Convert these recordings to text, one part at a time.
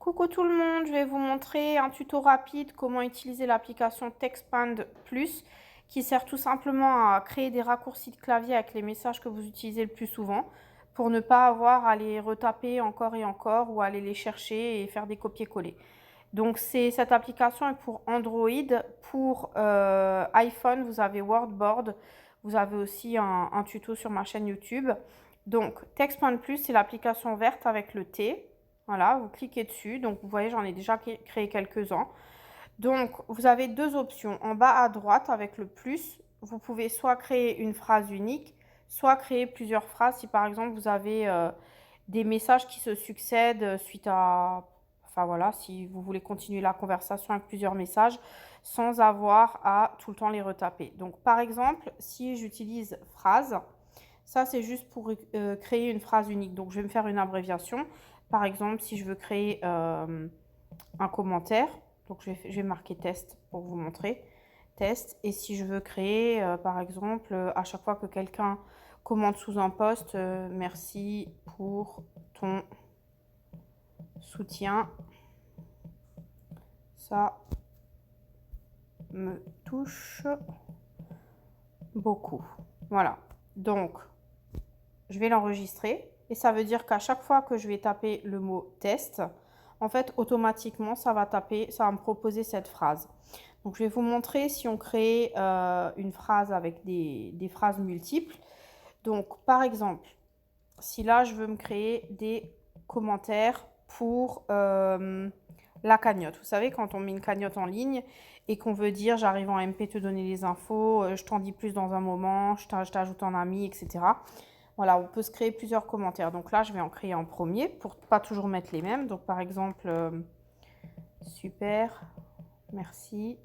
Coucou tout le monde, je vais vous montrer un tuto rapide comment utiliser l'application TextPand Plus qui sert tout simplement à créer des raccourcis de clavier avec les messages que vous utilisez le plus souvent pour ne pas avoir à les retaper encore et encore ou aller les chercher et faire des copier-coller. Donc cette application est pour Android, pour iPhone vous avez Wordboard, vous avez aussi un tuto sur ma chaîne YouTube. Donc TextPand Plus c'est l'application verte avec le T. Voilà, vous cliquez dessus. Donc, vous voyez, j'en ai déjà créé quelques-uns. Donc, vous avez deux options. En bas à droite, avec le plus, vous pouvez soit créer une phrase unique, soit créer plusieurs phrases. Si par exemple, vous avez des messages qui se succèdent suite à... Enfin voilà, si vous voulez continuer la conversation avec plusieurs messages sans avoir à tout le temps les retaper. Donc, par exemple, si j'utilise phrase, ça, c'est juste pour créer une phrase unique. Donc, je vais me faire une abréviation. Par exemple, si je veux créer un commentaire, donc je vais marquer test pour vous montrer. Test. Et si je veux créer, par exemple, à chaque fois que quelqu'un commente sous un post, merci pour ton soutien. Ça me touche beaucoup. Voilà. Donc, je vais l'enregistrer et ça veut dire qu'à chaque fois que je vais taper le mot test, en fait, automatiquement, ça va me proposer cette phrase. Donc, je vais vous montrer si on crée une phrase avec des phrases multiples. Donc, par exemple, si là, je veux me créer des commentaires pour la cagnotte. Vous savez, quand on met une cagnotte en ligne et qu'on veut dire j'arrive en MP te donner les infos, je t'en dis plus dans un moment, je t'ajoute en ami, etc. Voilà, on peut se créer plusieurs commentaires. Donc là, je vais en créer un premier pour ne pas toujours mettre les mêmes. Donc par exemple, super, merci.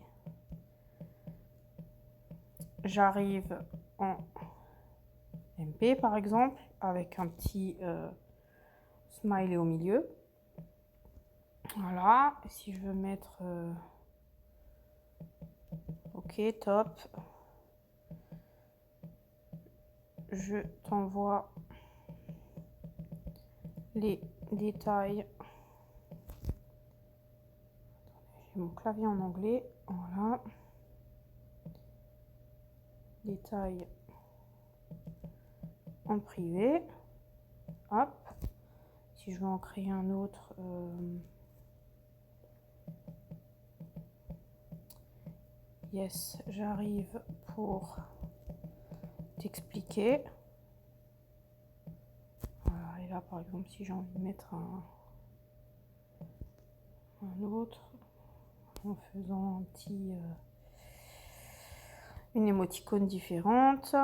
J'arrive en MP par exemple, avec un petit smiley au milieu. Voilà, si je veux mettre... ok, top. Je t'envoie les détails. J'ai mon clavier en anglais. Voilà. Détails en privé. Hop. Si je veux en créer un autre... yes, j'arrive pour t'expliquer. Voilà, et là par exemple, si j'ai envie de mettre un autre, en faisant un petit, une émoticône différente.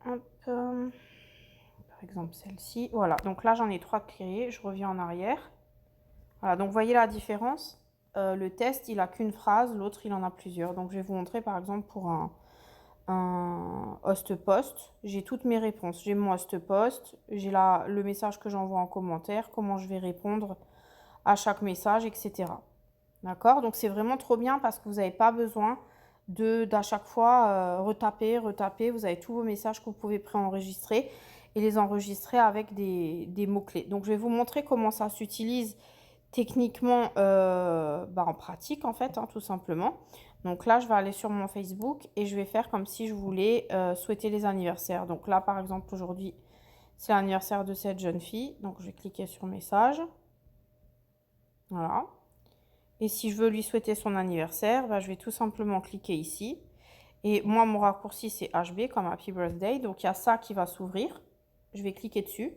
Hop, par exemple celle-ci. Voilà, donc là j'en ai 3 créés, je reviens en arrière. Voilà, donc vous voyez la différence. Le test, il a qu'une phrase, l'autre, il en a plusieurs. Donc je vais vous montrer par exemple pour un host post, j'ai toutes mes réponses. J'ai mon host post, j'ai le message que j'envoie en commentaire, comment je vais répondre à chaque message, etc. D'accord? Donc c'est vraiment trop bien parce que vous n'avez pas besoin d'à chaque fois retaper. Vous avez tous vos messages que vous pouvez préenregistrer et les enregistrer avec des mots-clés. Donc je vais vous montrer comment ça s'utilise techniquement en pratique en fait, hein, tout simplement. Donc là, je vais aller sur mon Facebook et je vais faire comme si je voulais souhaiter les anniversaires. Donc là, par exemple, aujourd'hui, c'est l'anniversaire de cette jeune fille. Donc je vais cliquer sur message. Voilà. Et si je veux lui souhaiter son anniversaire, je vais tout simplement cliquer ici. Et moi, mon raccourci, c'est HB comme Happy Birthday. Donc il y a ça qui va s'ouvrir. Je vais cliquer dessus.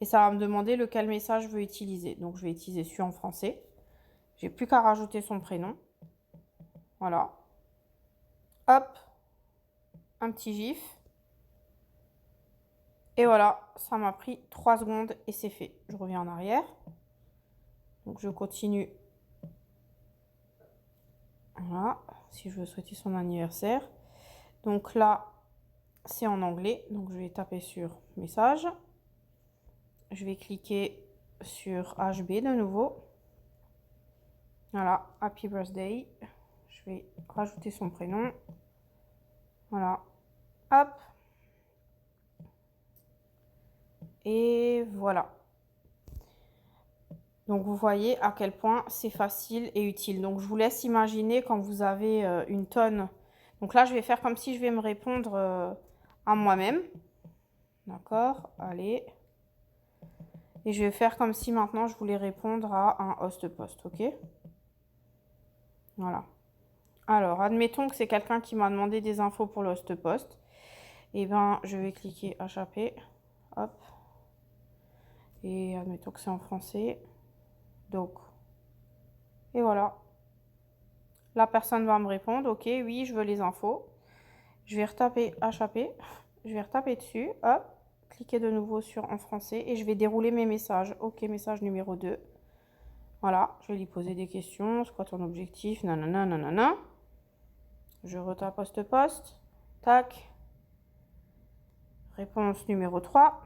Et ça va me demander lequel message je veux utiliser. Donc je vais utiliser celui en français. J'ai plus qu'à rajouter son prénom. Voilà. Hop. Un petit gif. Et voilà, ça m'a pris 3 secondes et c'est fait. Je reviens en arrière. Donc je continue. Voilà, si je veux souhaiter son anniversaire. Donc là, c'est en anglais. Donc je vais taper sur message. Je vais cliquer sur HB de nouveau. Voilà, Happy Birthday. Je vais rajouter son prénom. Voilà. Hop. Et voilà. Donc, vous voyez à quel point c'est facile et utile. Donc, je vous laisse imaginer quand vous avez une tonne. Donc là, je vais faire comme si je vais me répondre à moi-même. D'accord, allez. Et je vais faire comme si maintenant je voulais répondre à un host post, ok? Voilà. Alors, admettons que c'est quelqu'un qui m'a demandé des infos pour le host post. Et ben, je vais cliquer HAP. Hop. Et admettons que c'est en français. Donc, et voilà. La personne va me répondre, ok, oui, je veux les infos. Je vais retaper HAP. Je vais retaper dessus. Hop. Cliquer de nouveau sur en français. Et je vais dérouler mes messages. Ok, message numéro 2. Voilà, je vais lui poser des questions. C'est quoi ton objectif? Nanana, nanana. Je retape post. Tac. Réponse numéro 3.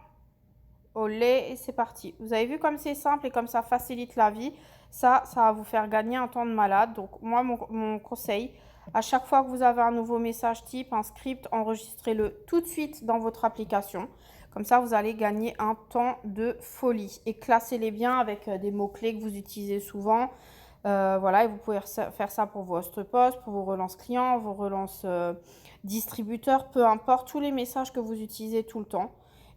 Olé, et c'est parti. Vous avez vu comme c'est simple et comme ça facilite la vie. Ça va vous faire gagner un temps de malade. Donc, moi, mon conseil, à chaque fois que vous avez un nouveau message type, un script, enregistrez-le tout de suite dans votre application. Comme ça, vous allez gagner un temps de folie. Et classez-les bien avec des mots-clés que vous utilisez souvent. Voilà, et vous pouvez faire ça pour vos host posts, pour vos relances clients, vos relances distributeurs, peu importe, tous les messages que vous utilisez tout le temps.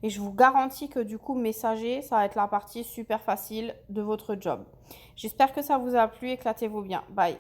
Et je vous garantis que du coup, messager, ça va être la partie super facile de votre job. J'espère que ça vous a plu. Éclatez-vous bien. Bye.